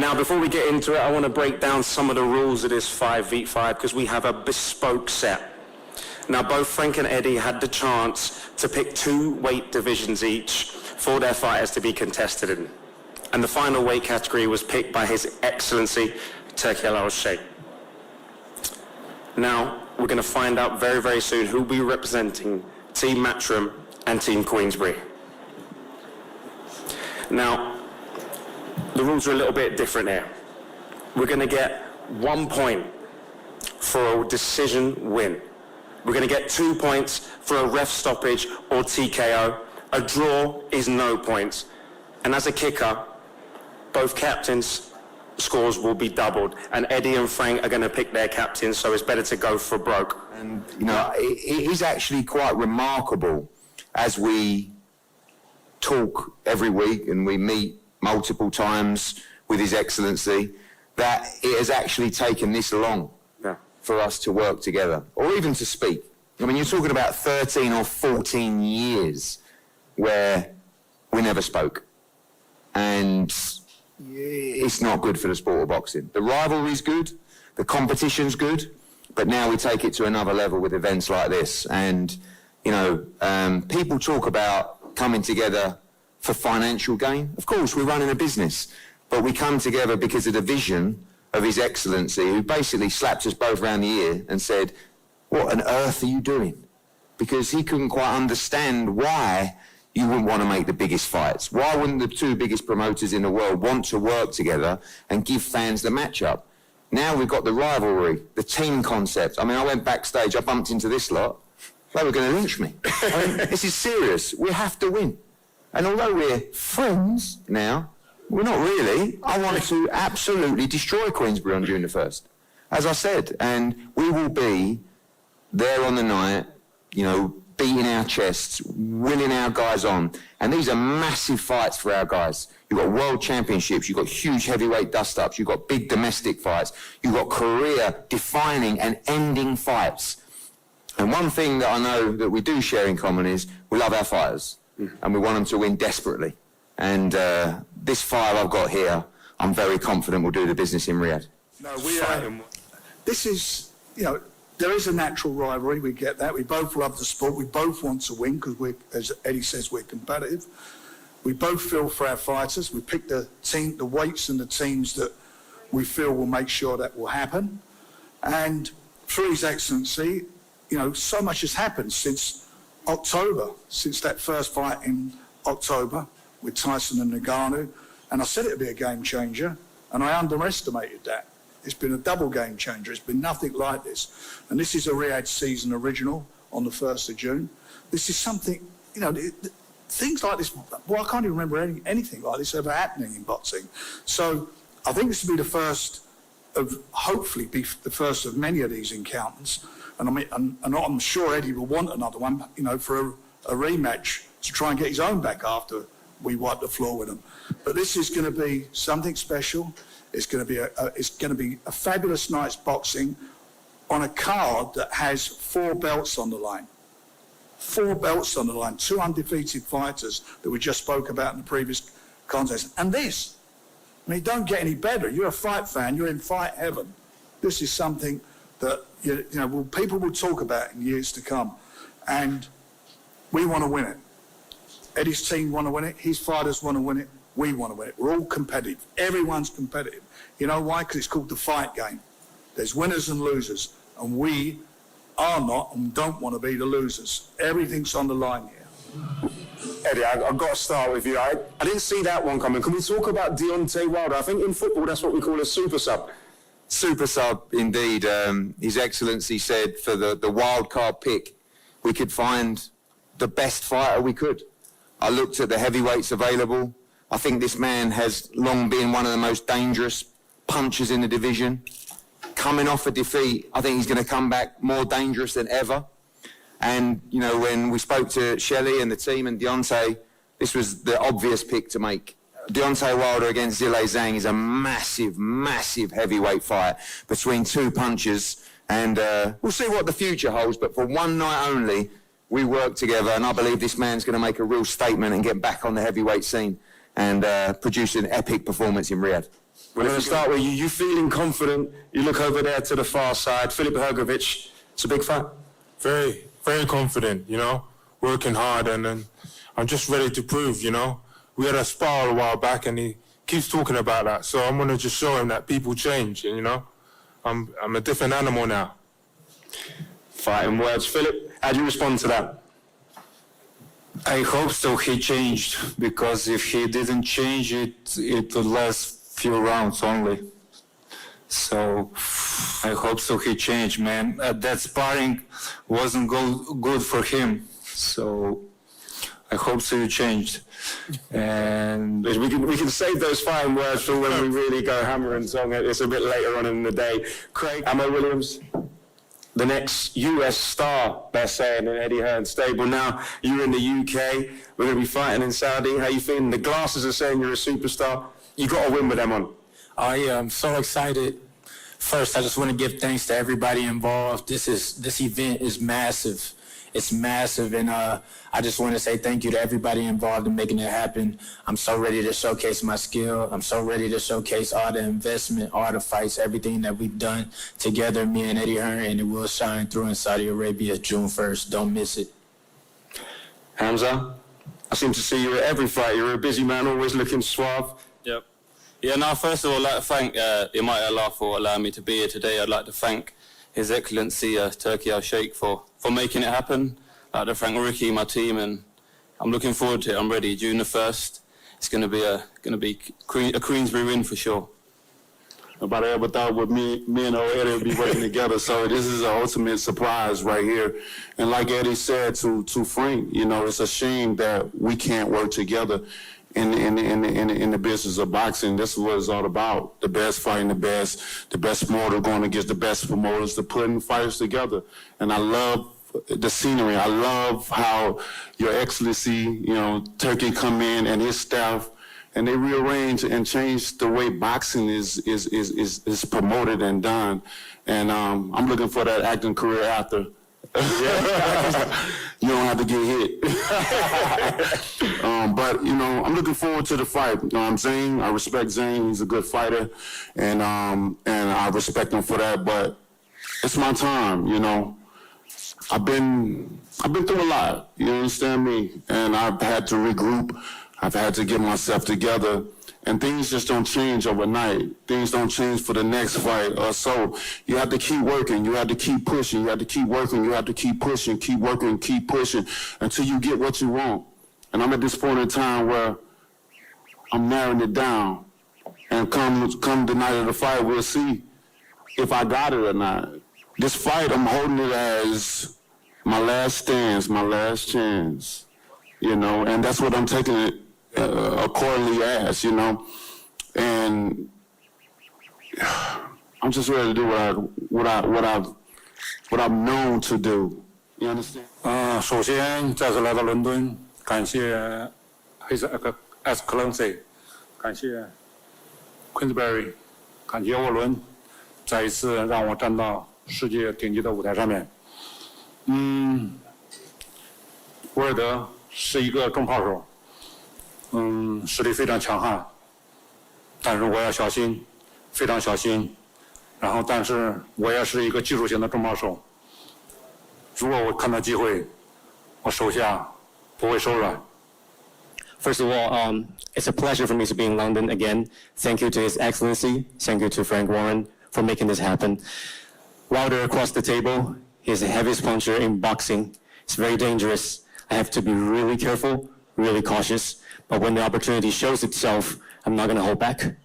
Now, before we get into it, I want to break down some of the rules of this 5v5 because we have a bespoke set. Now, both Frank and Eddie had the chance to pick 2 weight divisions each for their fighters to be contested in. And the final weight category was picked by His Excellency, Turki Al-Sheikh. Now, we're going to find out very, very soon who will be representing Team Matchroom and Team Queensberry. Now, the rules are a little bit different here. We're going to get 1 point for a decision win. We're going to get 2 points for a ref stoppage or TKO. A draw is no points. And as a kicker, both captains' scores will be doubled. And Eddie and Frank are going to pick their captains, so it's better to go for broke. And, you know, it is actually quite remarkable as we talk every week and we meet multiple times with His Excellency, that it has actually taken this long for us to work together, or even to speak. I mean, you're talking about 13 or 14 years where we never spoke. And it's not good for the sport of boxing. The rivalry's good, the competition's good, but now we take it to another level with events like this. And, you know, people talk about coming together for financial gain. Of course, we're running a business, but we come together because of the vision of His Excellency, who basically slapped us both around the ear and said, what on earth are you doing? Because he couldn't quite understand why you wouldn't want to make the biggest fights. Why wouldn't the 2 biggest promoters in the world want to work together and give fans the matchup? Now we've got the rivalry, the team concept. I mean, I went backstage, I bumped into this lot. They were going to lynch me. I mean, this is serious. We have to win. And although we're friends now, we're not really. I wanted to absolutely destroy Queensberry on June the 1st, as I said. And we will be there on the night, you know, beating our chests, winning our guys on. And these are massive fights for our guys. You've got world championships, you've got huge heavyweight dust-ups, you've got big domestic fights, you've got career-defining and ending fights. And one thing that I know that we do share in common is we love our fighters. And we want them to win desperately. And this fight I've got here, I'm very confident we'll do the business in Riyadh. No, this is, you know, there is a natural rivalry, we get that. We both love the sport, we both want to win because we're, as Eddie says, we're competitive. We both feel for our fighters. We pick the team, the weights and the teams that we feel will make sure that will happen. And through His Excellency, you know, so much has happened since October, since that first fight in October with Tyson and Ngannou, and I said it would be a game changer, and I underestimated that. It's been a double game changer. It's been nothing like this. And this is a Riyadh season original on the 1st of June. This is something, you know, things like this, well, I can't even remember anything like this ever happening in boxing. So I think this will be the first of, hopefully be the first of many of these encounters. And I mean, and I'm sure Eddie will want another one, you know, for a rematch to try and get his own back after we wipe the floor with him. But this is going to be something special. It's going to be a fabulous night's boxing on a card that has 4 belts on the line. 4 belts on the line, 2 undefeated fighters that we just spoke about in the previous contest. And this, I mean, don't get any better. You're a fight fan. You're in fight heaven. This is something that you know people will talk about in years to come, and we want to win it. Eddie's team want to win it. His fighters want to win it. We want to win it. We're all competitive. Everyone's competitive. You know why? Because it's called the fight game. There's winners and losers, and we are not and don't want to be the losers. Everything's on the line here. Eddie, I've got to start with you. I didn't see that one coming. Can we talk about Deontay Wilder? I think in football that's what we call a super sub. Super sub, indeed. His Excellency said for the wild card pick, we could find the best fighter we could. I looked at the heavyweights available. I think this man has long been one of the most dangerous punchers in the division. Coming off a defeat, I think he's going to come back more dangerous than ever. And, you know, when we spoke to Shelley and the team and Deontay, this was the obvious pick to make. Deontay Wilder against Zhilei Zhang is a massive, massive heavyweight fight between 2 punchers. And we'll see what the future holds. But for one night only, we work together. And I believe this man's going to make a real statement and get back on the heavyweight scene and produce an epic performance in Riyadh. We're going to start with you. You feeling confident? You look over there to the far side. Filip Hrgović, it's a big fight. Very, very confident, you know, working hard, and then I'm just ready to prove, you know. We had a spar a while back, and he keeps talking about that, so I'm going to just show him that people change, and, you know, I'm a different animal now. Fighting words. Filip, how do you respond to that? I hope so he changed, because if he didn't change it would last few rounds only. So I hope so he changed, man. That sparring wasn't good for him. So I hope so he changed. And We can save those fine words for when we really go hammer and tong. It's a bit later on in the day. Craig, Ammo Williams, the next US star, they're saying, in Eddie Hearn's stable. Now you're in the UK. We're going to be fighting in Saudi. How you feeling? The glasses are saying you're a superstar. You got to win with them on. I am so excited. First, I just want to give thanks to everybody involved. This event is massive. It's massive, and I just want to say thank you to everybody involved in making it happen. I'm so ready to showcase my skill. I'm so ready to showcase all the investment, all the fights, everything that we've done together, me and Eddie Hearn, and it will shine through in Saudi Arabia June 1st. Don't miss it. Hamza, I seem to see you at every fight. You're a busy man, always looking suave. Yep. Yeah, now, first of all, I'd like to thank the Almighty Allah for allowing me to be here today. I'd like to thank His Excellency Turkey Al-Sheikh for making it happen. I'd like to thank Ricky, my team, and I'm looking forward to it. I'm ready. June the 1st. It's going to be a Queensberry win for sure. Nobody ever thought with me and Eddie would be working together. So this is an ultimate surprise right here. And like Eddie said to Frank, you know, it's a shame that we can't work together in the business of boxing. This is what it's all about. The best fighting the best promoter going against the best promoters, to putting fighters together. And I love the scenery. I love how Your Excellency, you know, Turkey come in and his staff, and they rearrange and change the way boxing is promoted and done. And I'm looking for that acting career after. You don't have to get hit. But, you know, I'm looking forward to the fight. Zane, I respect Zane. He's a good fighter, and I respect him for that. But it's my time, you know. I've been through a lot, you understand me? And I've had to regroup. I've had to get myself together. And things just don't change overnight. Things don't change for the next fight or so. You have to keep working. You have to keep pushing. You have to keep working. You have to keep pushing, keep working, keep pushing until you get what you want. And I'm at this point in time where I'm narrowing it down. And come the night of the fight, we'll see if I got it or not. This fight, I'm holding it as my last stance, my last chance, you know, and that's what I'm taking it accordingly as, you know, and I'm just ready to do what I'm known to do. You understand? 首先再次来到伦敦，感谢 His Excellency， 感谢 Queensberry， 感谢沃伦，再一次让我站到世界顶级的舞台上面。博尔德是一个重炮手。实力非常强悍，但是我要小心，非常小心。然后，但是我也是一个技术型的重炮手。如果我看到机会，我手下不会手软。First of all, it's a pleasure for me to be in London again. Thank you to His Excellency. Thank you to Frank Warren for making this happen. Wilder across the table, he's the heaviest puncher in boxing. It's very dangerous. I have to be really careful, really cautious. But when the opportunity shows itself, I'm not going to hold back.